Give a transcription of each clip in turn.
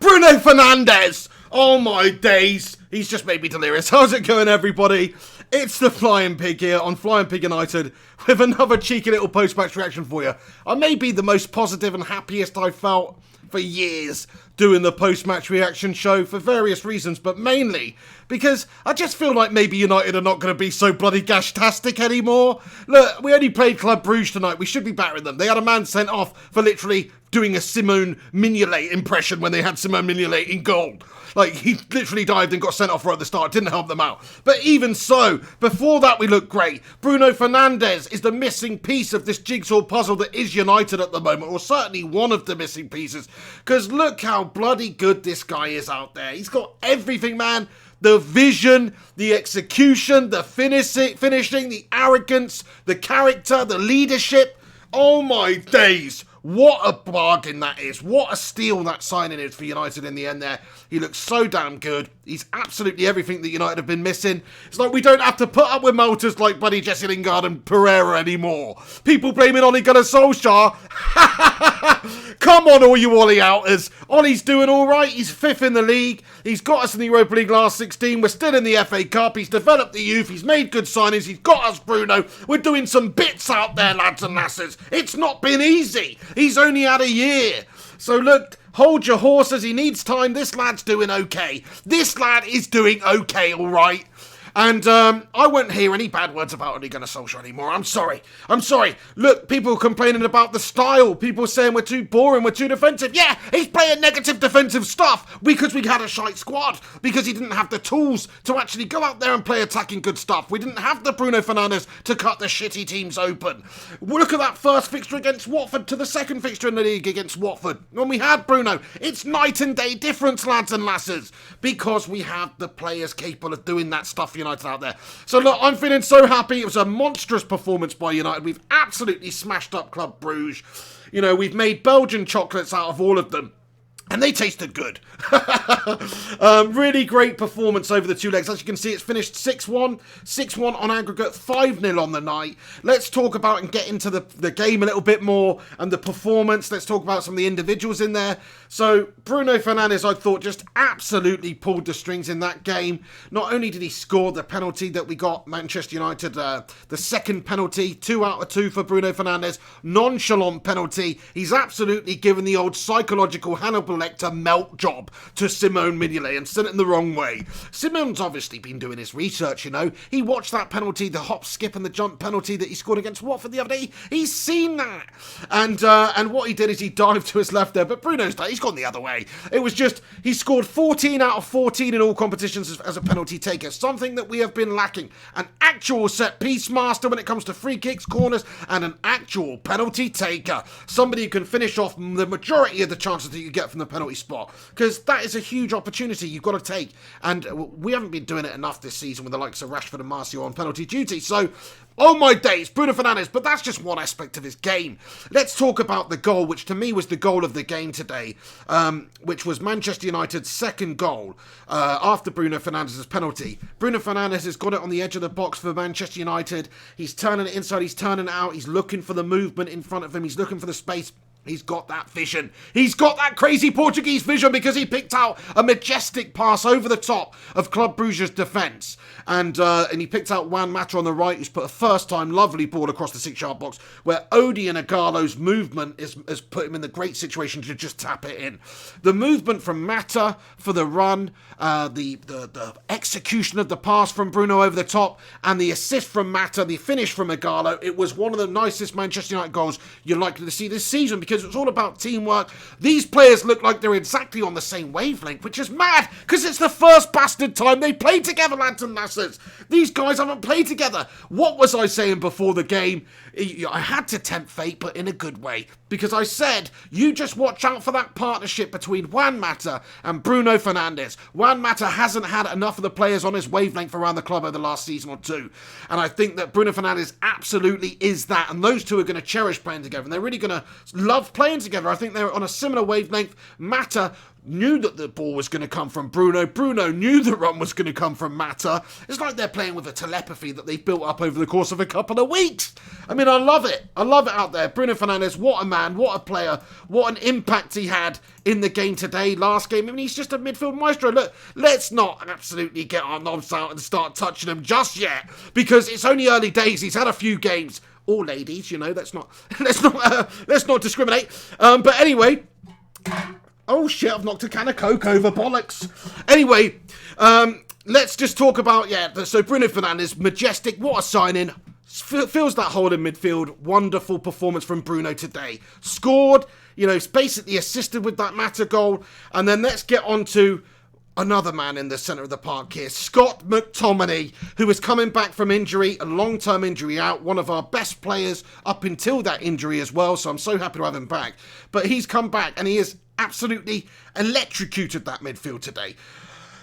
Bruno Fernandes! Oh my days. He's just made me delirious. How's it going, everybody? It's the Flying Pig here on Flying Pig United with another cheeky little post-match reaction for you. I may be the most positive and happiest I've felt for years doing the post-match reaction show for various reasons, but mainly because I just feel like maybe United are not going to be so bloody gash-tastic anymore. Look, we only played Club Brugge tonight. We should be battering them. They had a man sent off for literally doing a Simone Mignolet impression when they had Simone Mignolet in goal. Like, he literally dived and got sent off right at the start. Didn't help them out. But even so, before that we looked great. Bruno Fernandes is the missing piece of this jigsaw puzzle that is United at the moment, or certainly one of the missing pieces. Because look how bloody good this guy is out there. He's got everything, man. The vision, the execution, the finishing, the arrogance, the character, the leadership. Oh my days. What a bargain that is. What a steal that signing is for United in the end there. He looks so damn good. He's absolutely everything that United have been missing. It's like we don't have to put up with motors like buddy Jesse Lingard and Pereira anymore. People blaming Ole Gunnar Solskjaer. Come on, all you Ollie outers. Ollie's doing all right. He's fifth in the league. He's got us in the Europa League Last 16. We're still in the FA Cup. He's developed the youth. He's made good signings. He's got us Bruno. We're doing some bits out there, lads and lasses. It's not been easy. He's only had a year. So look, hold your horses. He needs time. This lad's doing okay. This lad is doing okay, all right. And I won't hear any bad words about Ole Gunnar Solskjaer anymore. I'm sorry. Look, people complaining about the style. People saying we're too boring, we're too defensive. Yeah, he's playing negative defensive stuff because we had a shite squad. Because he didn't have the tools to actually go out there and play attacking good stuff. We didn't have the Bruno Fernandes to cut the shitty teams open. Look at that first fixture against Watford to the second fixture in the league against Watford. When we had Bruno, it's night and day difference, lads and lasses. Because we have the players capable of doing that stuff, United out there. So look, I'm feeling so happy. It was a monstrous performance by United. We've absolutely smashed up Club Brugge. You know, we've made Belgian chocolates out of all of them. And they tasted good. Really great performance over the two legs. As you can see, it's finished 6-1. 6-1 on aggregate, 5-0 on the night. Let's talk about and get into the game a little bit more and the performance. Let's talk about some of the individuals in there. So, Bruno Fernandes, I thought, just absolutely pulled the strings in that game. Not only did he score the penalty that we got, Manchester United, the second penalty, 2 out of 2 for Bruno Fernandes. Nonchalant penalty. He's absolutely given the old psychological Hannibal Lecter melt job to Simone Mignolet and sent it in the wrong way. Simone's obviously been doing his research, you know. He watched that penalty, the hop, skip and the jump penalty that he scored against Watford the other day. He's seen that. And what he did is he dived to his left there, but Bruno's done. He's gone the other way. It was just, he scored 14 out of 14 in all competitions as a penalty taker. Something that we have been lacking. An actual set-piece master when it comes to free kicks, corners, and an actual penalty taker. Somebody who can finish off the majority of the chances that you get from the penalty spot, because that is a huge opportunity you've got to take, and we haven't been doing it enough this season with the likes of Rashford and Martial on penalty duty. So, oh my days, Bruno Fernandes, but that's just one aspect of his game. Let's talk about the goal, which to me was the goal of the game today, which was Manchester United's second goal after Bruno Fernandes' penalty. Bruno Fernandes has got it on the edge of the box for Manchester United. He's turning it inside, he's turning it out, he's looking for the movement in front of him, he's looking for the space. He's got that vision. He's got that crazy Portuguese vision because he picked out a majestic pass over the top of Club Brugge's defence. And he picked out Juan Mata on the right, who's put a first-time lovely ball across the 6-yard box, where Odi and Igalo's movement has put him in the great situation to just tap it in. The movement from Mata for the run, the execution of the pass from Bruno over the top, and the assist from Mata, the finish from Igalo, it was one of the nicest Manchester United goals you're likely to see this season, because it's all about teamwork. These players look like they're exactly on the same wavelength, which is mad, because it's the first bastard time they played together, lads and lasses. These guys haven't played together. What was I saying before the game? I had to tempt fate, but in a good way, because I said, you just watch out for that partnership between Juan Mata and Bruno Fernandes. Juan Mata hasn't had enough of the players on his wavelength around the club over the last season or two, and I think that Bruno Fernandes absolutely is that, and those two are going to cherish playing together, and they're really going to love playing together. I think they're on a similar wavelength. Mata knew that the ball was going to come from Bruno. Bruno knew the run was going to come from Mata. It's like they're playing with a telepathy that they've built up over the course of a couple of weeks. I mean, I love it. I love it out there. Bruno Fernandes, what a man, what a player, what an impact he had in the game today, last game. I mean, he's just a midfield maestro. Look, let's not absolutely get our knobs out and start touching him just yet, because it's only early days. He's had a few games. Or ladies, you know, let's not discriminate. But anyway, oh shit, I've knocked a can of Coke over, bollocks. Anyway, let's just talk about, so Bruno Fernandes, majestic, what a signing. Fills that hole in midfield. Wonderful performance from Bruno today. Scored, you know, basically assisted with that Mata goal. And then let's get on to another man in the centre of the park here, Scott McTominay, who is coming back from injury, a long-term injury out, one of our best players up until that injury as well, so I'm so happy to have him back. But he's come back and he has absolutely electrocuted that midfield today.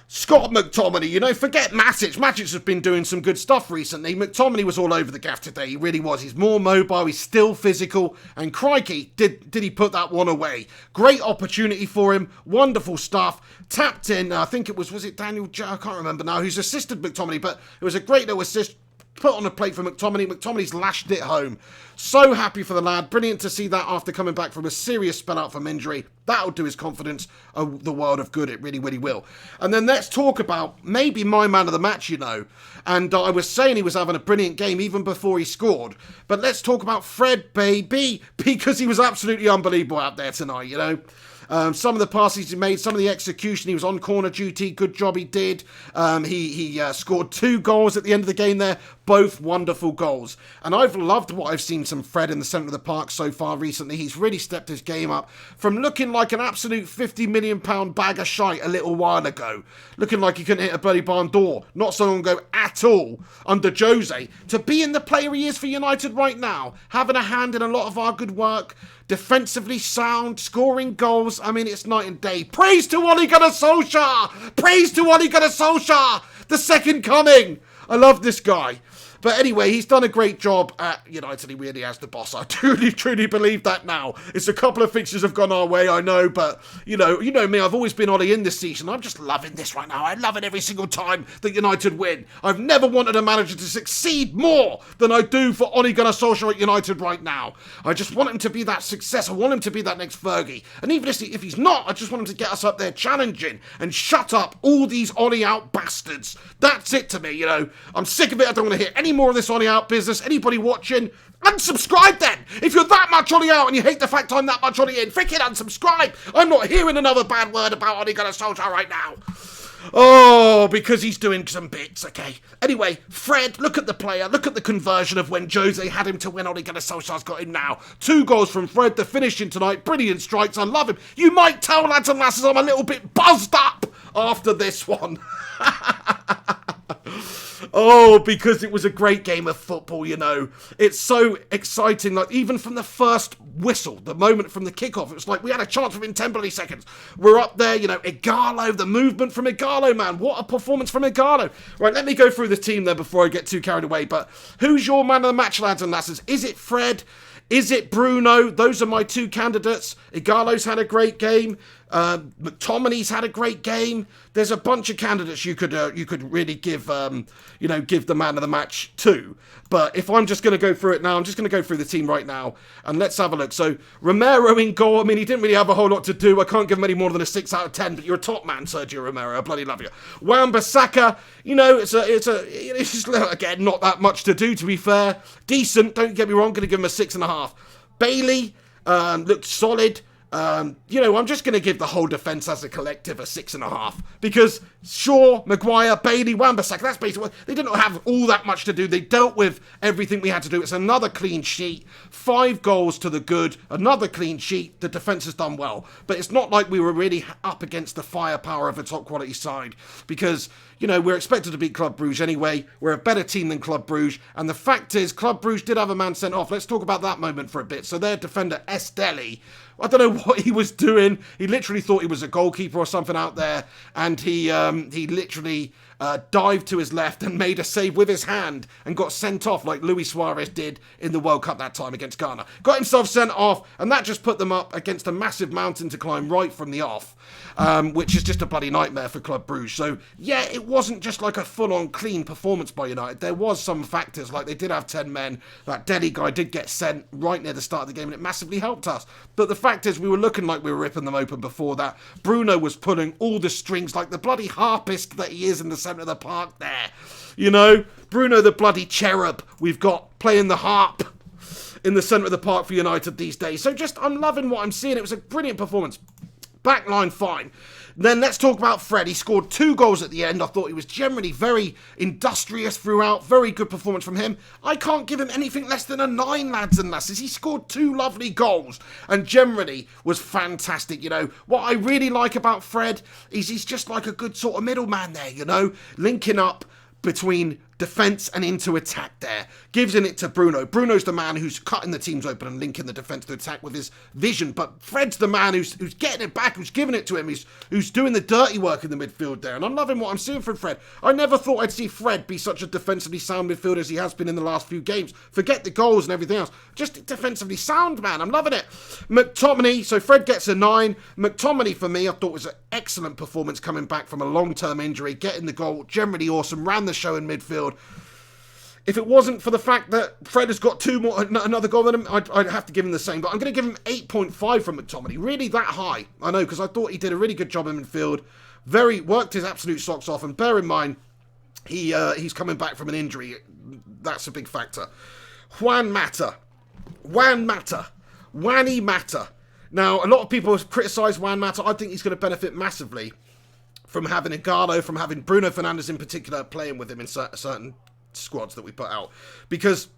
Scott McTominay, you know, forget Matic. Matic has been doing some good stuff recently. McTominay was all over the gaff today. He really was. He's more mobile. He's still physical. And crikey, did he put that one away. Great opportunity for him. Wonderful stuff. Tapped in, I think it was it Daniel Joe? I can't remember now, who's assisted McTominay, but it was a great little assist. Put on a plate for McTominay. McTominay's lashed it home. So happy for the lad. Brilliant to see that after coming back from a serious spell out from injury. That'll do his confidence the world of good. It really, really will. And then let's talk about maybe my man of the match, you know. And I was saying he was having a brilliant game even before he scored. But let's talk about Fred, baby, because he was absolutely unbelievable out there tonight, you know. Some of the passes he made, some of the execution, he was on corner duty, good job he did. He scored 2 goals at the end of the game there, both wonderful goals. And I've loved what I've seen from Fred in the centre of the park so far recently. He's really stepped his game up from looking like an absolute £50 million bag of shite a little while ago, looking like he couldn't hit a bloody barn door not so long ago at all under Jose, to being the player he is for United right now, having a hand in a lot of our good work, defensively sound, scoring goals. I mean, it's night and day. Praise to Ole Gunnar Solskjaer! Praise to Ole Gunnar Solskjaer! The second coming! I love this guy. But anyway, he's done a great job at United. He really has the boss. I truly, truly believe that now. It's a couple of fixtures have gone our way, I know, but you know me, I've always been Ollie in this season. I'm just loving this right now. I love it every single time that United win. I've never wanted a manager to succeed more than I do for Ole Gunnar Solskjaer at United right now. I just want him to be that success. I want him to be that next Fergie. And even if he's not, I just want him to get us up there challenging and shut up all these Ollie out bastards. That's it to me, you know. I'm sick of it. I don't want to hear any more of this Ollie out business. Anybody watching, unsubscribe then. If you're that much Ollie out and you hate the fact I'm that much Ollie in, freaking unsubscribe. I'm not hearing another bad word about Ole Gunnar Solskjaer right now. Oh, because he's doing some bits, okay. Anyway, Fred, look at the player. Look at the conversion of when Jose had him to when Ole Gunnar Solskjaer's got him now. 2 goals from Fred, the finishing tonight. Brilliant strikes. I love him. You might tell, lads and lasses, I'm a little bit buzzed up after this one. Oh, because it was a great game of football, you know. It's so exciting, like, even from the first whistle, the moment from the kickoff, it was like we had a chance within 10 bloody seconds. We're up there, you know, Igalo, the movement from Igalo, man. What a performance from Igalo. Right, let me go through the team there before I get too carried away. But who's your man of the match, lads and lasses? Is it Fred? Is it Bruno? Those are my 2 candidates. Igalo's had a great game. McTominay's had a great game. There's a bunch of candidates you could really give give the man of the match to. But if I'm just going to go through it now, I'm just going to go through the team right now and let's have a look. So Romero in goal. I mean, he didn't really have a whole lot to do. I can't give him any more than a 6 out of 10. But you're a top man, Sergio Romero. I bloody love you. Wan-Bissaka, you know, it's again not that much to do. To be fair, decent. Don't get me wrong. Going to give him a 6.5. Bailey looked solid. I'm just going to give the whole defence as a collective a 6.5 because Shaw, Maguire, Bailey, Wan-Bissaka, that's basically what they didn't have all that much to do. They dealt with everything we had to do. It's another clean sheet, 5 goals to the good, another clean sheet. The defence has done well, but it's not like we were really up against the firepower of a top quality side because, you know, we're expected to beat Club Brugge anyway. We're a better team than Club Brugge. And the fact is, Club Brugge did have a man sent off. Let's talk about that moment for a bit. So their defender, Esteli, I don't know what he was doing. He literally thought he was a goalkeeper or something out there. And he literally dived to his left and made a save with his hand and got sent off like Luis Suarez did in the World Cup that time against Ghana. Got himself sent off, and that just put them up against a massive mountain to climb right from the off, which is just a bloody nightmare for Club Brugge. So, yeah, it wasn't just like a full-on clean performance by United. There was some factors, like they did have 10 men. That Delhi guy did get sent right near the start of the game, and it massively helped us. But the fact is, we were looking like we were ripping them open before that. Bruno was pulling all the strings like the bloody harpist that he is in the centre of the park there. You know, Bruno the bloody cherub we've got playing the harp in the centre of the park for United these days. So just, I'm loving what I'm seeing. It was a brilliant performance. Backline, fine. Then let's talk about Fred. He scored 2 goals at the end. I thought he was generally very industrious throughout. Very good performance from him. I can't give him anything less than a 9, lads and lasses. He scored 2 lovely goals and generally was fantastic. You know, what I really like about Fred is he's just like a good sort of middleman there, you know, linking up between defence and into attack there. Gives in it to Bruno. Bruno's the man who's cutting the teams open and linking the defence to attack with his vision. But Fred's the man who's getting it back, who's giving it to him, who's doing the dirty work in the midfield there. And I'm loving what I'm seeing from Fred. I never thought I'd see Fred be such a defensively sound midfielder as he has been in the last few games. Forget the goals and everything else. Just defensively sound, man. I'm loving it. McTominay, so Fred gets a 9. McTominay, for me, I thought was an excellent performance coming back from a long-term injury. Getting the goal, generally awesome. Ran the show in midfield. If it wasn't for the fact that Fred has got 2 more, another goal than him, I'd have to give him the same. But I'm going to give him 8.5 from McTominay. Really that high. I know, because I thought he did a really good job in midfield. Worked his absolute socks off. And bear in mind, he's coming back from an injury. That's a big factor. Juan Mata. Wani Mata. Now, a lot of people have criticised Juan Mata. I think he's going to benefit massively from having Igalo, from having Bruno Fernandes in particular playing with him in certain squads that we put out, because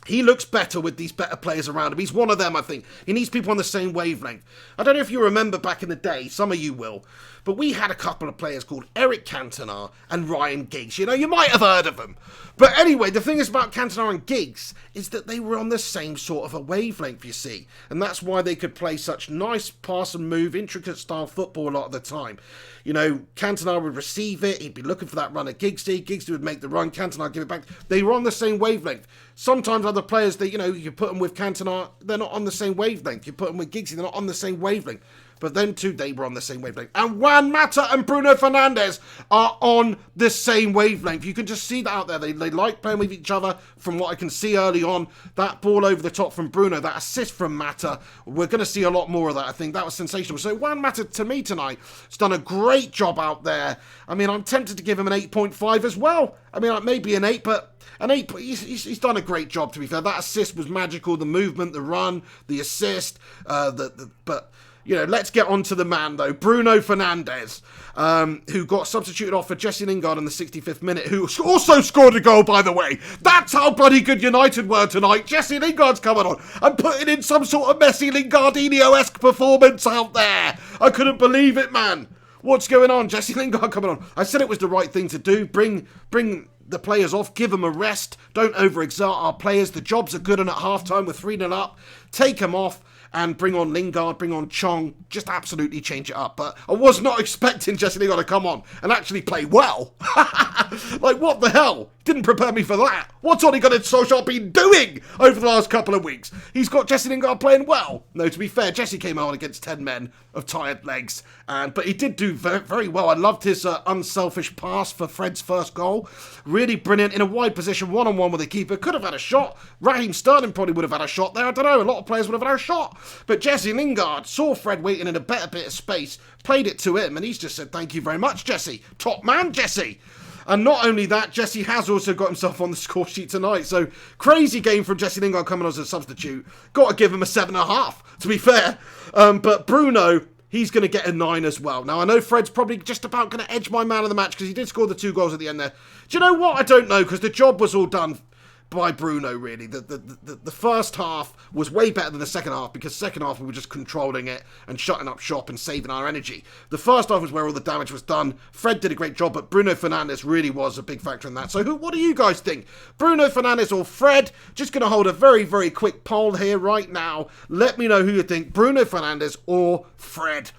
he looks better with these better players around him. He's one of them, I think. He needs people on the same wavelength. I don't know if you remember back in the day, some of you will, but we had a couple of players called Eric Cantona and Ryan Giggs. You know, you might have heard of them. But anyway, the thing is about Cantona and Giggs is that they were on the same sort of a wavelength, you see. And that's why they could play such nice pass and move, intricate style football a lot of the time. You know, Cantona would receive it. He'd be looking for that run at Giggsy. Giggsy would make the run. Cantona would give it back. They were on the same wavelength. Sometimes other players, that, you know, you put them with Cantona, they're not on the same wavelength. You put them with Giggsy, they're not on the same wavelength. But them two, they were on the same wavelength. And Juan Mata and Bruno Fernandes are on the same wavelength. You can just see that out there. They like playing with each other from what I can see early on. That ball over the top from Bruno, that assist from Mata, we're going to see a lot more of that, I think. That was sensational. So Juan Mata, to me tonight, has done a great job out there. I mean, I'm tempted to give him an 8.5 as well. I mean, maybe an 8, but an 8, he's done a great job, to be fair. That assist was magical. The movement, the run, the assist, but... You know, let's get on to the man, though. Bruno Fernandes, who got substituted off for Jesse Lingard in the 65th minute, who also scored a goal, by the way. That's how bloody good United were tonight. Jesse Lingard's coming on and putting in some sort of Messi Lingardinho-esque performance out there. I couldn't believe it, man. What's going on? Jesse Lingard coming on. I said it was the right thing to do. Bring the players off. Give them a rest. Don't overexert our players. The jobs are good, and at half-time we're 3-0 up. Take them off. And bring on Lingard, bring on Chong, just absolutely change it up. But I was not expecting Jesse Lingard to come on and actually play well. Like, what the hell? Didn't prepare me for that. What's Ole Gunnar Solskjaer been doing over the last couple of weeks? He's got Jesse Lingard playing well. No, to be fair, Jesse came on against 10 men of tired legs. But he did do very, very well. I loved his unselfish pass for Fred's first goal. Really brilliant. In a wide position, one-on-one with the keeper. Could have had a shot. Raheem Sterling probably would have had a shot there. I don't know. A lot of players would have had a shot. But Jesse Lingard saw Fred waiting in a better bit of space, played it to him, and he's just said, thank you very much, Jesse. Top man, Jesse. And not only that, Jesse has also got himself on the score sheet tonight. So, crazy game from Jesse Lingard coming on as a substitute. Got to give him a 7.5, to be fair. But Bruno, he's going to get a 9 as well. Now, I know Fred's probably just about going to edge my man of the match because he did score the 2 goals at the end there. Do you know what? I don't know, because the job was all done by Bruno, really. The first half was way better than the second half, because second half we were just controlling it and shutting up shop and saving our energy. The first half was where all the damage was done. Fred did a great job, but Bruno Fernandes really was a big factor in that. So what do you guys think? Bruno Fernandes or Fred? Just going to hold a very, very quick poll here right now. Let me know who you think, Bruno Fernandes or Fred.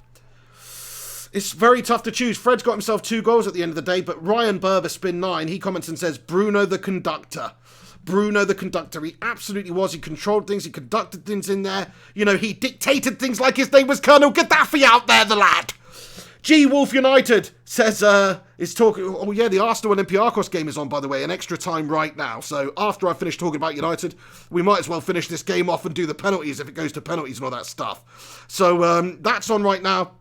It's very tough to choose. Fred's got himself 2 goals at the end of the day, but Ryan Berber, spin 9, he comments and says, Bruno the conductor. Bruno the conductor. He absolutely was. He controlled things. He conducted things in there. You know, he dictated things like his name was Colonel Gaddafi out there, the lad. G Wolf United says, is talking, oh yeah, the Arsenal Olympiacos game is on, by the way, in extra time right now. So after I finish talking about United, we might as well finish this game off and do the penalties if it goes to penalties and all that stuff. So that's on right now.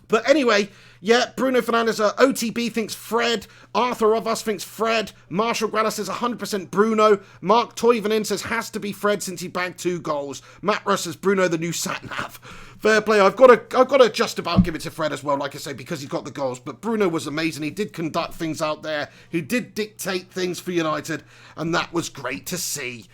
But anyway, yeah, Bruno Fernandes, OTB thinks Fred, Arthur of Us thinks Fred, Marshall Gralla says 100% Bruno, Mark Toivonen says has to be Fred since he bagged 2 goals, Matt Russ says Bruno the new sat-nav. Fair play, I've got to just about give it to Fred as well, like I say, because he got the goals, but Bruno was amazing, he did conduct things out there, he did dictate things for United, and that was great to see.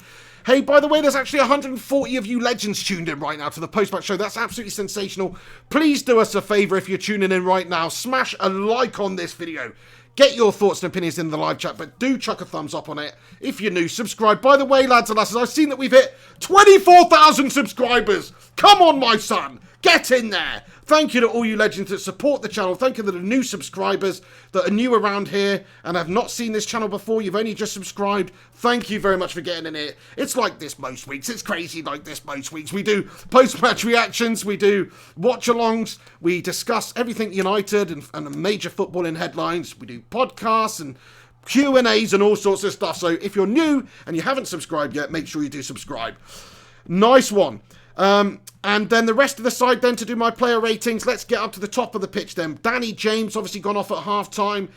Hey, by the way, there's actually 140 of you legends tuned in right now to the post-match show. That's absolutely sensational. Please do us a favour if you're tuning in right now. Smash a like on this video. Get your thoughts and opinions in the live chat, but do chuck a thumbs up on it. If you're new, subscribe. By the way, lads and lasses, I've seen that we've hit 24,000 subscribers. Come on, my son. Get in there. Thank you to all you legends that support the channel. Thank you to the new subscribers that are new around here and have not seen this channel before. You've only just subscribed. Thank you very much for getting in here. It's like this most weeks. It's crazy like this most weeks. We do post-match reactions. We do watch-alongs. We discuss everything United and major footballing headlines. We do podcasts and Q&As and all sorts of stuff. So if you're new and you haven't subscribed yet, make sure you do subscribe. Nice one. And then the rest of the side then to do my player ratings. Let's get up to the top of the pitch then. Danny James obviously gone off at half-time.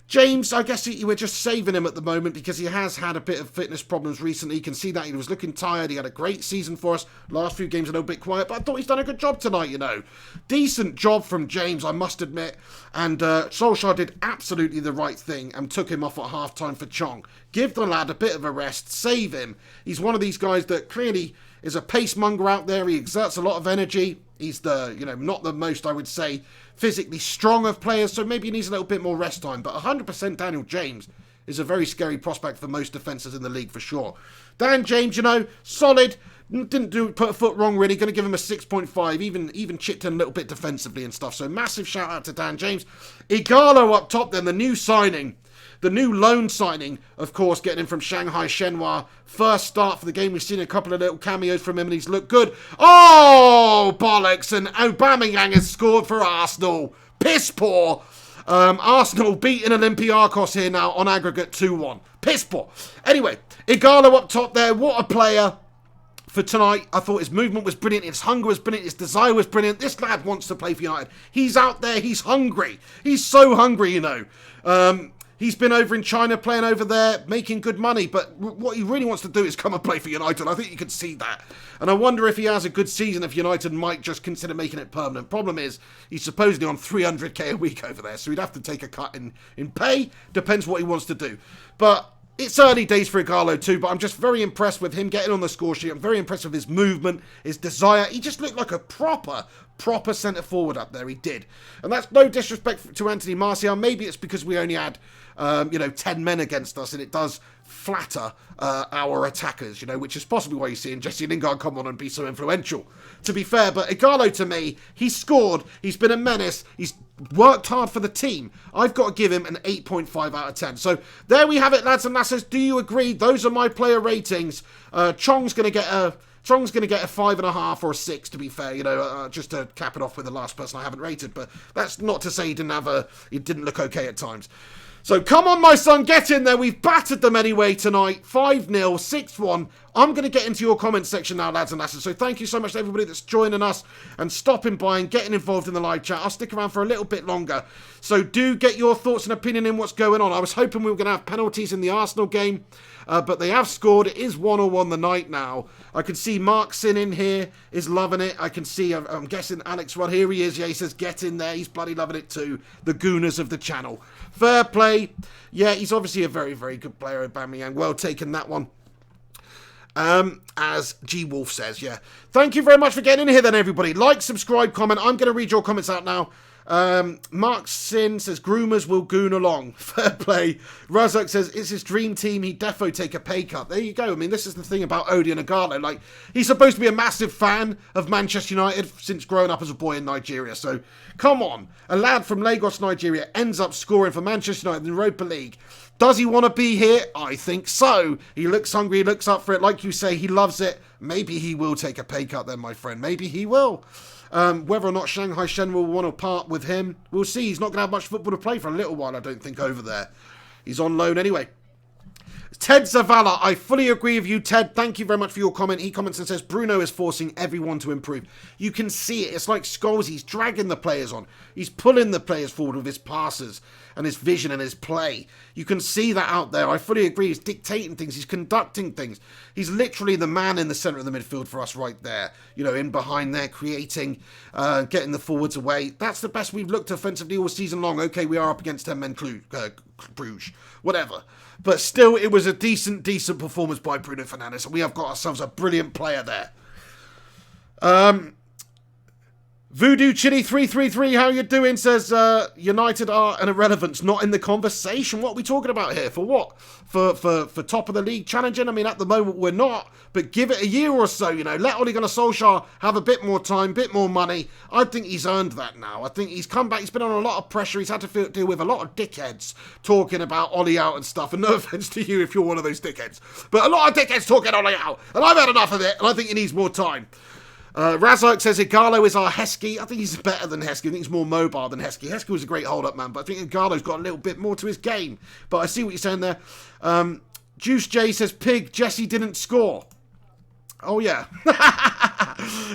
James, I guess we're just saving him at the moment because he has had a bit of fitness problems recently. You can see that he was looking tired. He had a great season for us. Last few games a little bit quiet, but I thought he's done a good job tonight, you know. Decent job from James, I must admit. And Solskjaer did absolutely the right thing and took him off at half-time for Chong. Give the lad a bit of a rest. Save him. He's one of these guys that clearly is a pacemonger out there. He exerts a lot of energy. He's not the most, I would say, physically strong of players, so maybe he needs a little bit more rest time. But 100% Daniel James is a very scary prospect for most defenders in the league, for sure. Dan James, solid. Didn't put a foot wrong, really. Going to give him a 6.5. Even chipped in a little bit defensively and stuff. So massive shout out to Dan James. Igalo up top then, the new signing. The new loan signing, of course, getting him from Shanghai Shenhua. First start for the game. We've seen a couple of little cameos from him and he's looked good. Oh, bollocks. And Aubameyang has scored for Arsenal. Piss poor. Arsenal beating Olympiacos here now on aggregate 2-1. Piss poor. Anyway, Igalo up top there. What a player for tonight. I thought his movement was brilliant. His hunger was brilliant. His desire was brilliant. This lad wants to play for United. He's out there. He's hungry. He's so hungry, He's been over in China, playing over there, making good money. But what he really wants to do is come and play for United. I think you can see that. And I wonder if he has a good season, if United might just consider making it permanent. Problem is, he's supposedly on 300k a week over there. So he'd have to take a cut in pay. Depends what he wants to do. But it's early days for Igalo too. But I'm just very impressed with him getting on the score sheet. I'm very impressed with his movement, his desire. He just looked like a proper centre forward up there. He did. And that's no disrespect to Anthony Martial. Maybe it's because we only had 10 men against us, and it does flatter our attackers, which is possibly why you're seeing Jesse Lingard come on and be so influential, to be fair. But Igalo, to me, he scored, he's been a menace, he's worked hard for the team. I've got to give him an 8.5 out of 10. So there we have it, lads and lasses. Do you agree? Those are my player ratings. Chong's going to get a 5.5 or a 6, to be fair, just to cap it off with the last person I haven't rated. But that's not to say he didn't look okay at times. So come on, my son, get in there. We've battered them anyway tonight. 5-0, 6-1. I'm going to get into your comments section now, lads and lasses. So thank you so much to everybody that's joining us and stopping by and getting involved in the live chat. I'll stick around for a little bit longer. So do get your thoughts and opinion in what's going on. I was hoping we were going to have penalties in the Arsenal game, but they have scored. It is 1-1 the night now. I can see Mark Sin in here is loving it. I can see, I'm guessing Alex Rudd, here he is. Yeah, he says get in there. He's bloody loving it too. The Gooners of the channel. Fair play. Yeah, he's obviously a very, very good player, Aubameyang. Well taken, that one. As G Wolf says, yeah. Thank you very much for getting in here then, everybody. Like, subscribe, comment. I'm going to read your comments out now. Mark Sin says, groomers will goon along. Fair play. Razak says, it's his dream team. He'd defo take a pay cut. There you go. I mean, this is the thing about Odion Igalo. Like, he's supposed to be a massive fan of Manchester United since growing up as a boy in Nigeria. So, come on. A lad from Lagos, Nigeria, ends up scoring for Manchester United in the Europa League. Does he want to be here? I think so. He looks hungry. He looks up for it. Like you say, he loves it. Maybe he will take a pay cut then, my friend. Maybe he will. Whether or not Shanghai Shen will want to part with him, we'll see. He's not going to have much football to play for a little while, I don't think, over there. He's on loan anyway. Ted Zavala, I fully agree with you, Ted. Thank you very much for your comment. He comments and says, Bruno is forcing everyone to improve. You can see it. It's like Scholes. He's dragging the players on. He's pulling the players forward with his passes and his vision and his play. You can see that out there. I fully agree. He's dictating things. He's conducting things. He's literally the man in the centre of the midfield for us right there. You know, in behind there, creating, getting the forwards away. That's the best we've looked offensively all season long. Okay, we are up against 10 men Bruges. Whatever. But still, it was a decent performance by Bruno Fernandes. And we have got ourselves a brilliant player there. Voodoo Chili 333, how you doing? Says United are an irrelevance, not in the conversation. What are we talking about here? For what? For top of the league challenging? I mean, at the moment we're not, but give it a year or so. You know, let Ole Gunnar Solskjaer have a bit more time, bit more money. I think he's earned that now. I think he's come back. He's been on a lot of pressure. He's had to deal with a lot of dickheads talking about Ole out and stuff. And no offense to you if you're one of those dickheads, but a lot of dickheads talking Ole out, and I've had enough of it. And I think he needs more time. Razak says Igalo is our Heskey. I think he's better than Heskey. I think he's more mobile than Heskey. Heskey was a great hold-up man, but I think Igalo's got a little bit more to his game. But I see what you're saying there. Juice J says, Pig, Jesse didn't score. Oh, yeah.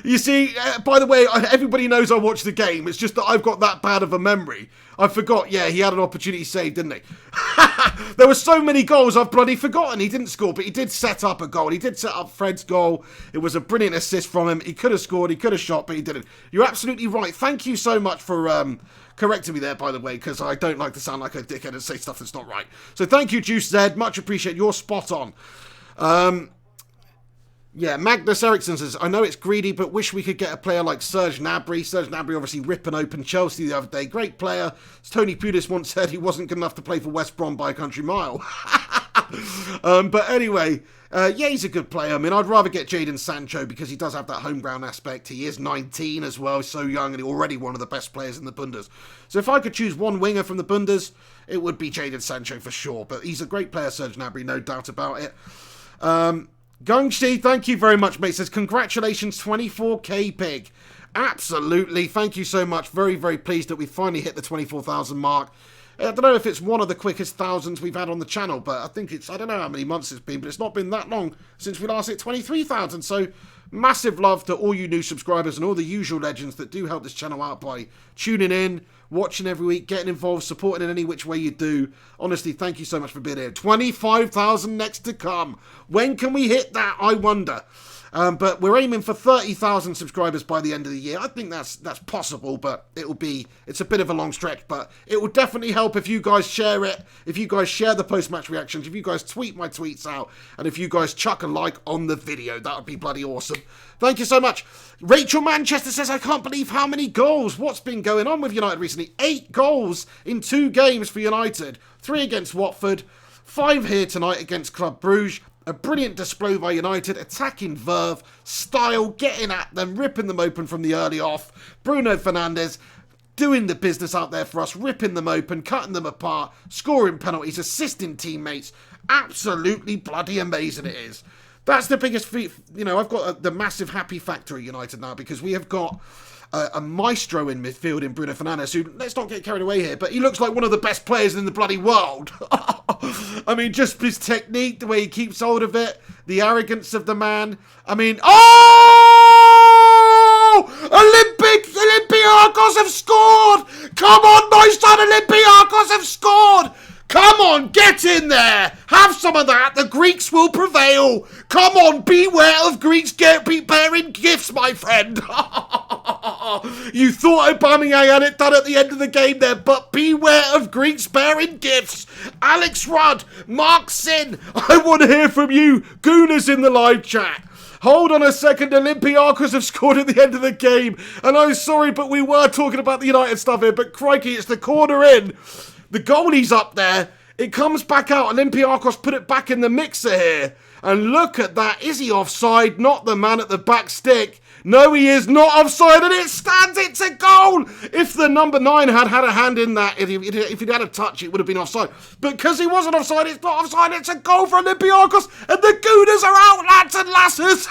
You see, by the way, everybody knows I watch the game. It's just that I've got that bad of a memory. I forgot, yeah, he had an opportunity saved, didn't he? There were so many goals I've bloody forgotten. He didn't score, but he did set up a goal. He did set up Fred's goal. It was a brilliant assist from him. He could have scored, he could have shot, but he didn't. You're absolutely right. Thank you so much for correcting me there, by the way, because I don't like to sound like a dickhead and say stuff that's not right. So thank you, Juice Zed. Much appreciate. You're spot on. Yeah, Magnus Eriksson says, I know it's greedy, but wish we could get a player like Serge Gnabry. Serge Gnabry obviously ripping open Chelsea the other day. Great player. As Tony Pulis once said, he wasn't good enough to play for West Brom by a country mile. But anyway, yeah, he's a good player. I mean, I'd rather get Jadon Sancho because he does have that home ground aspect. He is 19 as well, so young, and already one of the best players in the Bundes. So if I could choose one winger from the Bundes, it would be Jadon Sancho for sure. But he's a great player, Serge Gnabry, no doubt about it. Gungshi, thank you very much, mate. Says, congratulations, 24k Pig. Absolutely. Thank you so much. Very, very pleased that we finally hit the 24,000 mark. I don't know if it's one of the quickest thousands we've had on the channel, but I think it's, I don't know how many months it's been, but it's not been that long since we last hit 23,000. So massive love to all you new subscribers and all the usual legends that do help this channel out by tuning in, watching every week, getting involved, supporting in any which way you do. Honestly, thank you so much for being here. 25,000 next to come. When can we hit that, I wonder? But we're aiming for 30,000 subscribers by the end of the year. I think that's possible, but it's a bit of a long stretch, but it will definitely help if you guys share it, if you guys share the post-match reactions, if you guys tweet my tweets out, and if you guys chuck a like on the video. That would be bloody awesome. Thank you so much. Rachel Manchester says, I can't believe how many goals. What's been going on with United recently? 8 goals in 2 games for United. 3 against Watford, 5 here tonight against Club Brugge. A brilliant display by United, attacking verve, style, getting at them, ripping them open from the early off. Bruno Fernandes doing the business out there for us, ripping them open, cutting them apart, scoring penalties, assisting teammates. Absolutely bloody amazing it is. That's the biggest feat. You know, I've got the massive happy factor at United now because we have got a maestro in midfield in Bruno Fernandes, who, let's not get carried away here, but he looks like one of the best players in the bloody world. I mean, just his technique, the way he keeps hold of it, the arrogance of the man. I mean, oh! Olympiacos have scored! Come on, my son, Olympiacos have scored! Come on, get in there! Have some of that, the Greeks will prevail! Come on, beware of Greeks bearing gifts, my friend! You thought Aubameyang had it done at the end of the game there, but beware of Greeks bearing gifts! Alex Rudd, Mark Sin, I want to hear from you, Gooners in the live chat! Hold on a second, Olympiacos have scored at the end of the game. And I'm sorry, but we were talking about the United stuff here. But crikey, it's the corner in. The goalie's up there. It comes back out. Olympiacos put it back in the mixer here. And look at that. Is he offside? Not the man at the back stick. No, he is not offside, and it stands. It's a goal. If the number 9 had a hand in that, if he'd had a touch, it would have been offside. But because he wasn't offside, it's not offside. It's a goal for Olympiacos, and the Gooners are out, lads and lasses.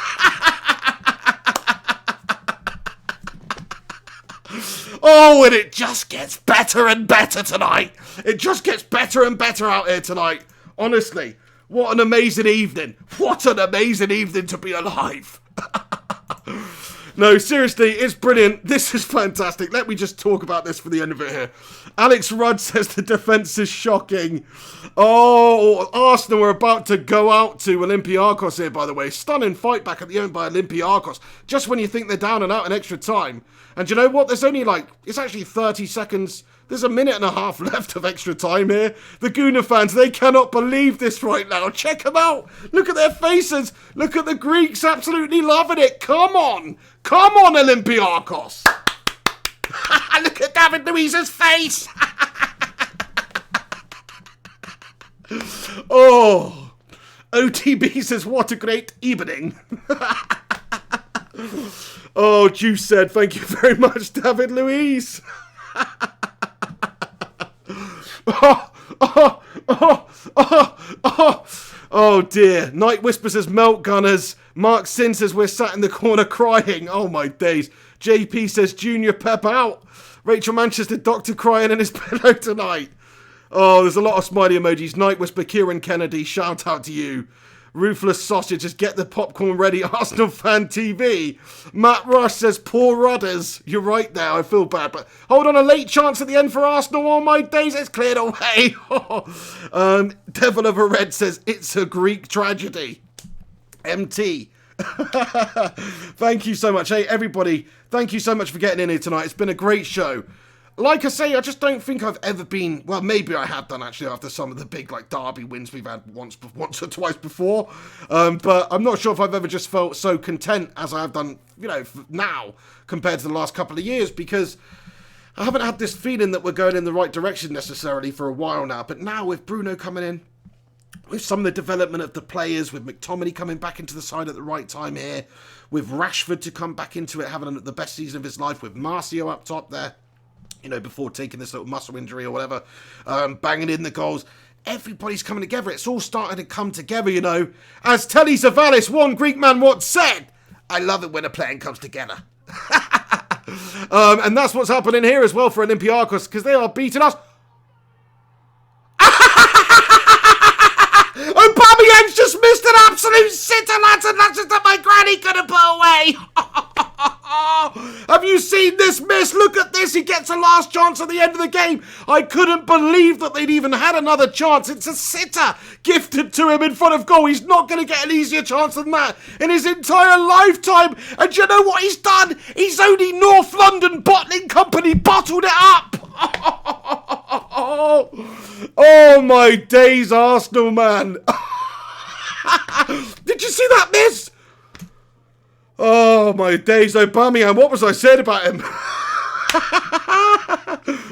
Oh, and it just gets better and better tonight. It just gets better and better out here tonight. Honestly, what an amazing evening. What an amazing evening to be alive. No, seriously, it's brilliant. This is fantastic. Let me just talk about this for the end of it here. Alex Rudd says the defence is shocking. Oh, Arsenal are about to go out to Olympiacos here, by the way. Stunning fight back at the end by Olympiacos. Just when you think they're down and out in extra time. And you know what? There's only it's actually 30 seconds. There's a minute and a half left of extra time here. The Gooner fans, they cannot believe this right now. Check them out. Look at their faces. Look at the Greeks absolutely loving it. Come on. Come on, Olympiacos. Look at David Luiz's face. Oh. OTB says, what a great evening. Oh, Juice said, thank you very much, David Luiz. Oh dear. Night Whisper says, melt gunners. Mark Sin says, we're sat in the corner crying. Oh my days. JP says, Junior Pep out. Rachel Manchester, Doctor crying in his pillow tonight. Oh, there's a lot of smiley emojis. Night Whisper, Kieran Kennedy, shout out to you. Ruthless Sausage, just get the popcorn ready. Arsenal Fan TV. Matt Rush says, poor rudders. You're right there, I feel bad. But hold on, a late chance at the end for Arsenal. Oh my days, it's cleared away. Devil of a Red says, it's a Greek tragedy. MT. Thank you so much. Hey, everybody, thank you so much for getting in here tonight. It's been a great show. Like I say, I just don't think I've ever been... Well, maybe I have done, actually, after some of the big, derby wins we've had once or twice before. But I'm not sure if I've ever just felt so content as I have done, now, compared to the last couple of years, because I haven't had this feeling that we're going in the right direction, necessarily, for a while now. But now, with Bruno coming in, with some of the development of the players, with McTominay coming back into the side at the right time here, with Rashford to come back into it, having the best season of his life, with Marcio up top there, before taking this little muscle injury or whatever, banging in the goals. Everybody's coming together. It's all starting to come together, As Telly Savalas, one Greek man once said, I love it when a plan comes together. And that's what's happening here as well for Olympiacos, because they are beating us. Aubameyang's just missed an absolute sitter, lads and lasses, that my granny could have put away. Have you seen this miss? Look at this. He gets a last chance at the end of the game. I couldn't believe that they'd even had another chance. It's a sitter gifted to him in front of goal. He's not going to get an easier chance than that in his entire lifetime. And you know what he's done? He's only North London Bottling Company bottled it up. Oh my days, Arsenal, man. Did you see that miss? Oh my days, Aubameyang. What was I saying about him?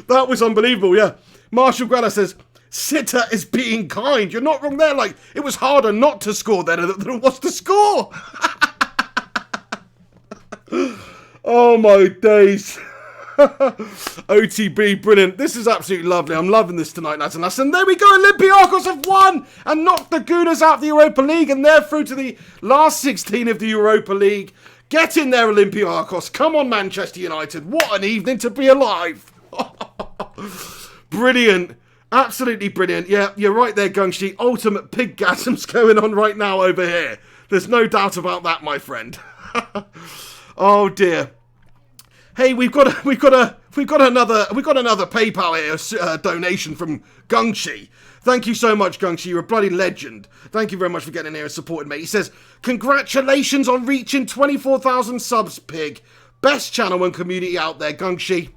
That was unbelievable, yeah. Marshall Grella says, Sitter is being kind. You're not wrong there. It was harder not to score than it was to score. Oh my days. OTB, brilliant. This is absolutely lovely. I'm loving this tonight, lads and lads. And there we go. Olympiacos have won and knocked the Gooners out of the Europa League, and they're through to the last 16 of the Europa League. Get in there, Olympiacos. Come on, Manchester United. What an evening to be alive. Brilliant. Absolutely brilliant. Yeah, you're right there, Gungshi. Ultimate piggasm's going on right now over here. There's no doubt about that, my friend. Oh dear. Hey, we've got another PayPal here, donation from Gungshi. Thank you so much, Gungshi. You're a bloody legend. Thank you very much for getting in here and supporting me. He says, congratulations on reaching 24,000 subs, Pig. Best channel and community out there, Gungshi.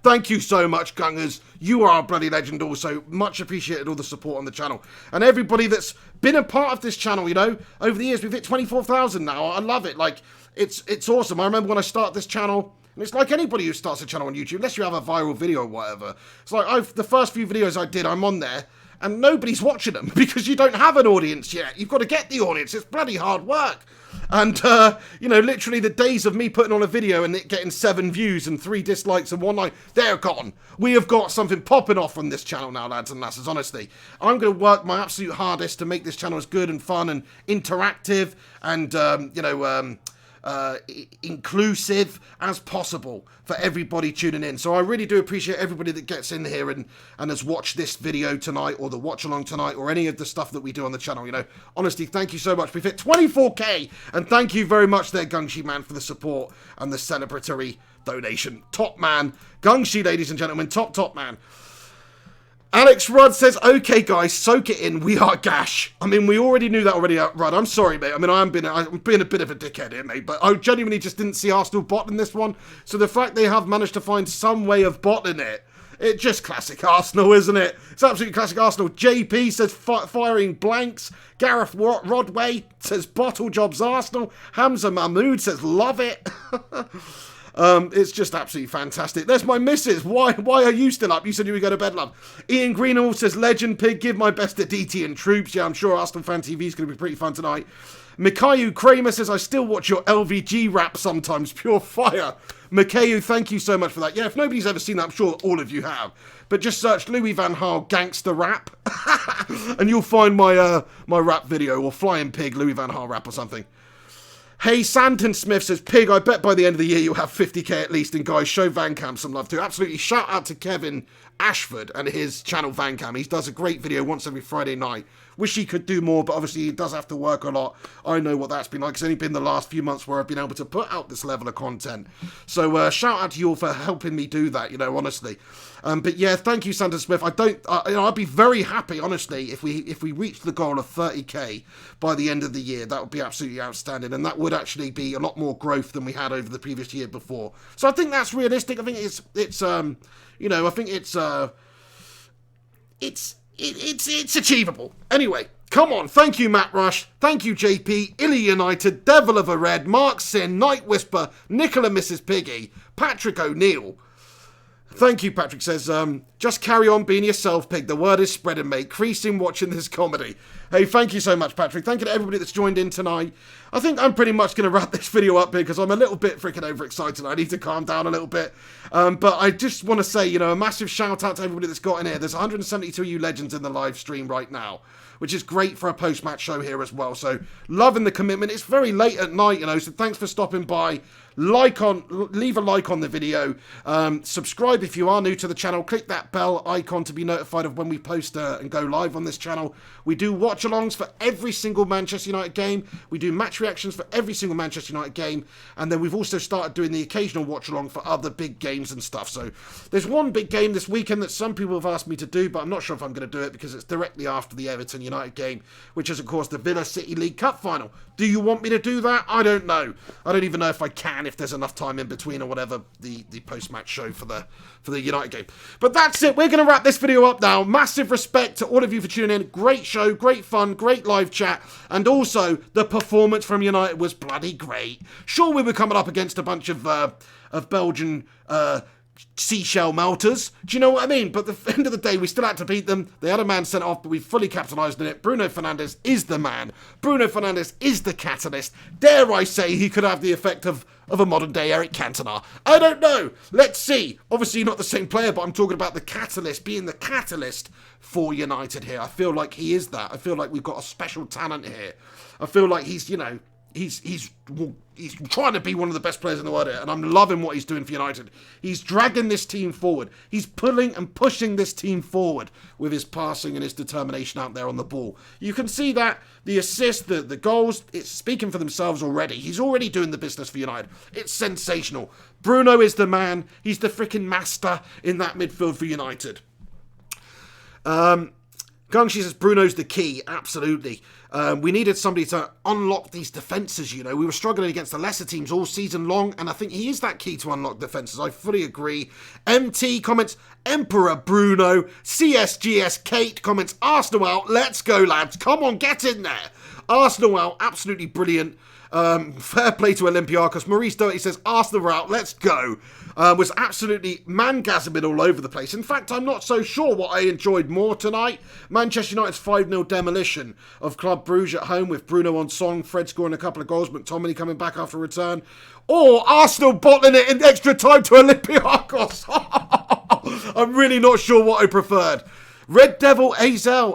Thank you so much, Gungers. You are a bloody legend also. Much appreciated all the support on the channel. And everybody that's been a part of this channel, you know, over the years. We've hit 24,000 now. I love it. Like, it's awesome. I remember when I started this channel, and it's like anybody who starts a channel on YouTube, unless you have a viral video or whatever. It's like, the first few videos I did, I'm on there, and nobody's watching them because you don't have an audience yet. You've got to get the audience. It's bloody hard work. And, you know, literally the days of me putting on a video and it getting 7 views and 3 dislikes and 1 like, they're gone. We have got something popping off on this channel now, lads and lasses, honestly. I'm going to work my absolute hardest to make this channel as good and fun and interactive and, you know, inclusive as possible for everybody tuning in. So I really do appreciate everybody that gets in here and has watched this video tonight or the watch along tonight or any of the stuff that we do on the channel. You know, honestly, thank you so much. We've hit 24k and thank you very much there, Gungshi man, for the support and the celebratory donation. Top man, Gungshi, ladies and gentlemen, top man. Alex Rudd says, okay, guys, soak it in. We are gash. I mean, we already knew that already, Rudd. I'm sorry, mate. I mean, I'm being a bit of a dickhead here, mate. But I genuinely just didn't see Arsenal bottling this one. So the fact they have managed to find some way of bottling it, it's just classic Arsenal, isn't it? It's absolutely classic Arsenal. JP says, firing blanks. Gareth Rodway says, bottle jobs Arsenal. Hamza Mahmood says, love it. It's just absolutely fantastic. There's my missus. Why are you still up? You said you would go to bed, love. Ian Greenall says, legend pig, give my best to DT and troops. Yeah, I'm sure Arsenal Fan TV is going to be pretty fun tonight. Mikhayu Kramer says, I still watch your LVG rap sometimes. Pure fire. Mikhayu, thank you so much for that. Yeah, if nobody's ever seen that, I'm sure all of you have. But just search Louis Van Gaal gangster rap and you'll find my my rap video, or Flying Pig Louis Van Gaal rap or something. Hey, Santon Smith says, Pig, I bet by the end of the year you'll have 50k at least. And guys, show Van Cam some love too. Absolutely. Shout out to Kevin Ashford and his channel Van Cam. He does a great video once every Friday night. Wish he could do more, but obviously he does have to work a lot. I know what that's been like. It's only been the last few months where I've been able to put out this level of content. So shout out to you all for helping me do that, you know, honestly. But yeah, thank you, Santon Smith. I don't, you know, I'd be very happy, honestly, if we reach the goal of 30k by the end of the year. That would be absolutely outstanding, and that would actually be a lot more growth than we had over the previous year before. So I think that's realistic. I think it's you know, I think it's achievable. Anyway, come on. Thank you, Matt Rush. Thank you, JP, Illy United, Devil of a Red, Mark Sin, Night Whisper, Nicola Mrs. Piggy, Patrick O'Neill. Thank you, Patrick says, just carry on being yourself, Pig. The word is spreading, mate. Creasing watching this comedy. Hey, thank you so much, Patrick. Thank you to everybody that's joined in tonight. I think I'm pretty much going to wrap this video up because I'm a little bit freaking overexcited. I need to calm down a little bit. But I just want to say, you know, a massive shout out to everybody that's got in here. There's 172 of you legends in the live stream right now, which is great for a post-match show here as well. So, loving the commitment. It's very late at night, you know, so thanks for stopping by. Leave a like on the video. Subscribe if you are new to the channel. Click that bell icon to be notified of when we post and go live on this channel. We do watch-alongs for every single Manchester United game. We do match reactions for every single Manchester United game. And then we've also started doing the occasional watch-along for other big games and stuff. So, there's one big game this weekend that some people have asked me to do, but I'm not sure if I'm going to do it because it's directly after the Everton United game, which is, of course, the Villa City League Cup final. Do you want me to do that? I don't know. I don't even know if I can, if there's enough time in between or whatever, the post-match show for the United game. But that's it. We're going to wrap this video up now. Massive respect to all of you for tuning in. Great show, great fun, great live chat, and also the performance from United was bloody great. Sure, we were coming up against a bunch of Belgian seashell melters. Do you know what I mean? But at the end of the day, we still had to beat them. They had a man sent off, but we fully capitalised on it. Bruno Fernandes is the man. Bruno Fernandes is the catalyst. Dare I say he could have the effect of a modern-day Eric Cantona? I don't know. Let's see. Obviously not the same player, but I'm talking about the catalyst, being the catalyst for United here. I feel like he is that. I feel like we've got a special talent here. I feel like he's, you know, he's trying to be one of the best players in the world here, and I'm loving what he's doing for United. He's dragging this team forward. He's pulling and pushing this team forward with his passing and his determination out there on the ball. You can see that the assists, the goals, it's speaking for themselves already. He's already doing the business for United. It's sensational. Bruno is the man. He's the freaking master in that midfield for United. Gungshi says Bruno's the key. Absolutely. We needed somebody to unlock these defences, you know. We were struggling against the lesser teams all season long, and I think he is that key to unlock defences. I fully agree. MT comments, Emperor Bruno. CSGS Kate comments, Arsenal out. Let's go, lads. Come on, get in there. Arsenal out. Absolutely brilliant. Fair play to Olympiacos. Maurice Doherty says, Arsenal out, let's go. Was absolutely mangasming all over the place. In fact, I'm not so sure what I enjoyed more tonight. Manchester United's 5-0 demolition of Club Brugge at home with Bruno on song, Fred scoring a couple of goals, McTominay coming back after return, or Arsenal bottling it in extra time to Olympiacos. I'm really not sure what I preferred. Red Devil Axel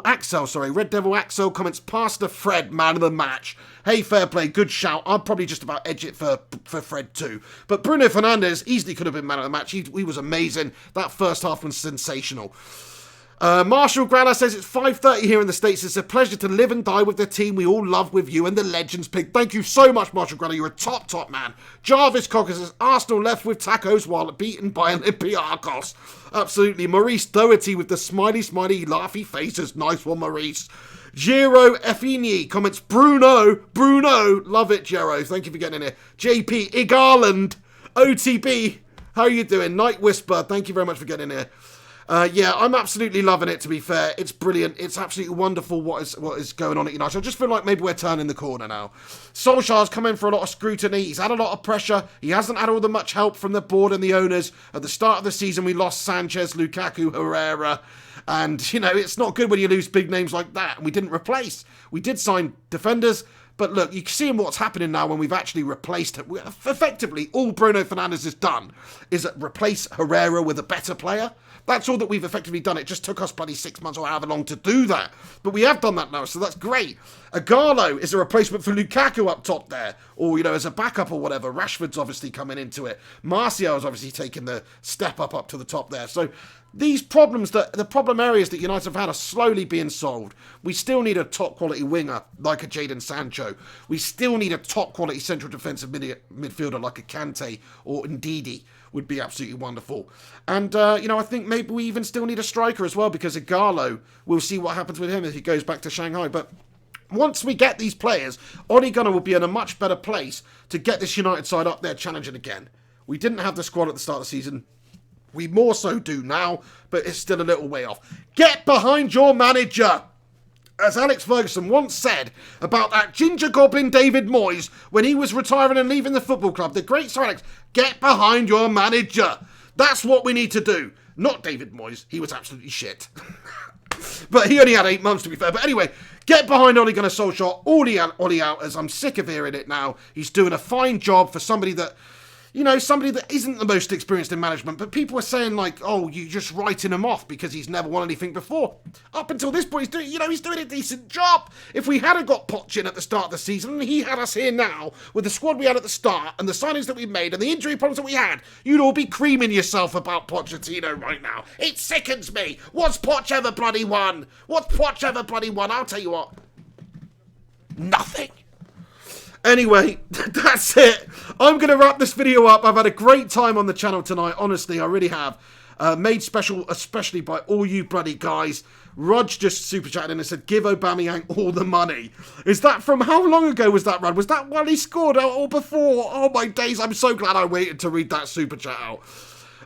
comments, Pastor Fred, man of the match. Hey, fair play, good shout. I'll probably just about edge it for Fred too. But Bruno Fernandes easily could have been man of the match. He was amazing. That first half was sensational. Marshall Gralla says it's 5:30 here in the States. It's a pleasure to live and die with the team we all love with you and the Legends Pig. Thank you so much, Marshall Gralla. You're a top man. Jarvis Cocker says Arsenal left with tacos while beaten by Olympiacos. Absolutely. Maurice Doherty with the smiley, laughy faces. Nice one, Maurice. Giro Effini comments, Bruno. Love it, Giro. Thank you for getting in here. JP Igarland. OTB. How are you doing? Night Whisper. Thank you very much for getting in here. Yeah, I'm absolutely loving it, to be fair. It's brilliant. It's absolutely wonderful what is going on at United. I just feel like maybe we're turning the corner now. Solskjaer's come in for a lot of scrutiny. He's had a lot of pressure. He hasn't had all the much help from the board and the owners. At the start of the season, we lost Sanchez, Lukaku, Herrera. And, you know, it's not good when you lose big names like that. And we didn't replace. We did sign defenders. But look, you can see what's happening now when we've actually replaced it. Effectively, all Bruno Fernandes has done is replace Herrera with a better player. That's all that we've effectively done. It just took us bloody 6 months or however long to do that. But we have done that now, so that's great. Agallo is a replacement for Lukaku up top there. Or, you know, as a backup or whatever. Rashford's obviously coming into it. Martial is obviously taking the step up to the top there. So these problems, the problem areas that United have had are slowly being solved. We still need a top quality winger like a Jadon Sancho. We still need a top quality central defensive midfielder like a Kante or Ndidi. Would be absolutely wonderful. And, you know, I think maybe we even still need a striker as well, because Ighalo, we'll see what happens with him if he goes back to Shanghai. But once we get these players, Ole Gunnar will be in a much better place to get this United side up there challenging again. We didn't have the squad at the start of the season. We more so do now, but it's still a little way off. Get behind your manager! As Alex Ferguson once said about that ginger goblin David Moyes when he was retiring and leaving the football club, the great Sir Alex, get behind your manager. That's what we need to do. Not David Moyes. He was absolutely shit. But he only had 8 months, to be fair. But anyway, get behind Ole Gunnar Solskjaer. Ollie out, as I'm sick of hearing it now. He's doing a fine job for somebody that, you know, somebody that isn't the most experienced in management, but people are saying like, oh, you're just writing him off because he's never won anything before. Up until this point, he's doing a decent job. If we hadn't got Poch in at the start of the season, and he had us here now, with the squad we had at the start, and the signings that we made, and the injury problems that we had, you'd all be creaming yourself about Pochettino right now. It sickens me. What's Poch ever bloody won? I'll tell you what. Nothing. Anyway, that's it. I'm going to wrap this video up. I've had a great time on the channel tonight. Honestly, I really have. Made special, especially by all you bloody guys. Rog just super chatted in and said, give Aubameyang all the money. Is that from how long ago was that, Rod? Was that while he scored or before? Oh my days, I'm so glad I waited to read that super chat out.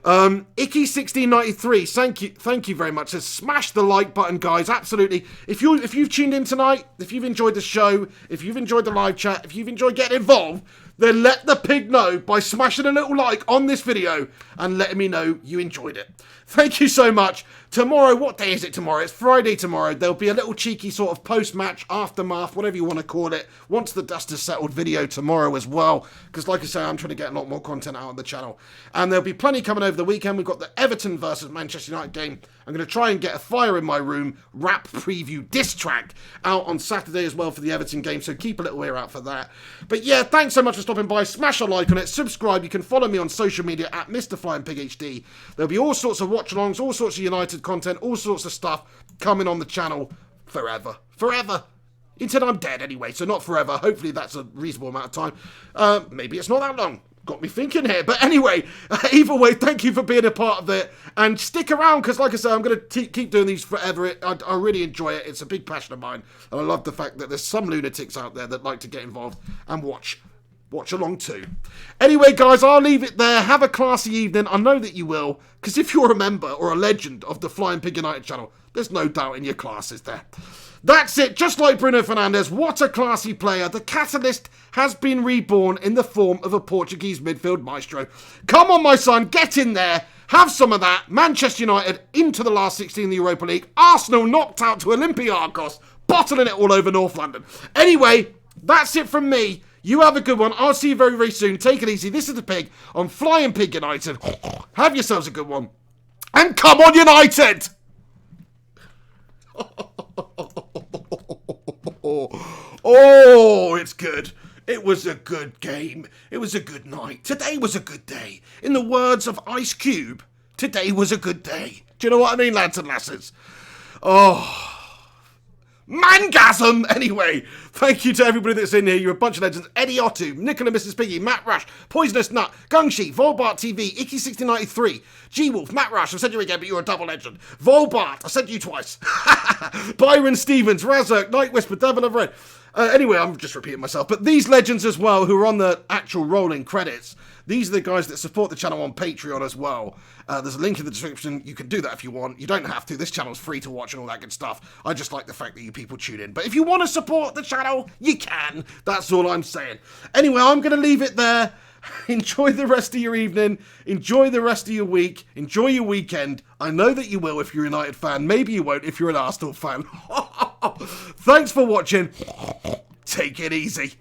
Icky1693, thank you very much. Says smash the like button, guys. Absolutely. If you've tuned in tonight, if you've enjoyed the show, if you've enjoyed the live chat, if you've enjoyed getting involved, then let the pig know by smashing a little like on this video and letting me know you enjoyed it. Thank you so much. Tomorrow, what day is it tomorrow? It's Friday tomorrow. There'll be a little cheeky sort of post-match, aftermath, whatever you want to call it, once the dust has settled video tomorrow as well. Because like I say, I'm trying to get a lot more content out on the channel. And there'll be plenty coming over the weekend. We've got the Everton versus Manchester United game. I'm going to try and get a Fire in My Room rap preview diss track out on Saturday as well for the Everton game. So keep a little ear out for that. But yeah, thanks so much for stopping by. Smash a like on it. Subscribe. You can follow me on social media at Mr. Flying Pig HD. There'll be all sorts of watch-alongs, all sorts of United content, all sorts of stuff coming on the channel forever. Forever. Until I'm dead anyway, so not forever. Hopefully that's a reasonable amount of time. Maybe it's not that long. got me thinking here. But anyway, either way, thank you for being a part of it. And stick around, because like I said, I'm going to keep doing these forever. I really enjoy it. It's a big passion of mine. And I love the fact that there's some lunatics out there that like to get involved and watch along too. Anyway, guys, I'll leave it there. Have a classy evening. I know that you will, because if you're a member or a legend of the Flying Pig United channel, there's no doubt in your class is there. That's it. Just like Bruno Fernandes, what a classy player. The catalyst has been reborn in the form of a Portuguese midfield maestro. Come on, my son, get in there. Have some of that. Manchester United into the last 16 in the Europa League. Arsenal knocked out to Olympiacos, bottling it all over North London. Anyway, that's it from me. You have a good one. I'll see you very, very soon. Take it easy. This is the Pig on Flying Pig United. Have yourselves a good one. And come on, United! Oh, it's good. It was a good game. It was a good night. Today was a good day. In the words of Ice Cube, today was a good day. Do you know what I mean, lads and lasses? Oh... Mangasm! Anyway, thank you to everybody that's in here. You're a bunch of legends. Eddie Otto, Nicola Mrs. Piggy, Matt Rush, Poisonous Nut, Gungsheet, Volbart TV, Icky1693, G-Wolf, Matt Rush, I've said you again, but you're a double legend. Volbart, I said you twice. Byron Stevens, Razerk, Night Whisper, Devil of Red. Anyway, I'm just repeating myself, but these legends as well, who are on the actual rolling credits, these are the guys that support the channel on Patreon as well. There's a link in the description. You can do that if you want. You don't have to. This channel's free to watch and all that good stuff. I just like the fact that you people tune in. But if you want to support the channel, you can. That's all I'm saying. Anyway, I'm going to leave it there. Enjoy the rest of your evening. Enjoy the rest of your week. Enjoy your weekend. I know that you will if you're a United fan. Maybe you won't if you're an Arsenal fan. Thanks for watching. Take it easy.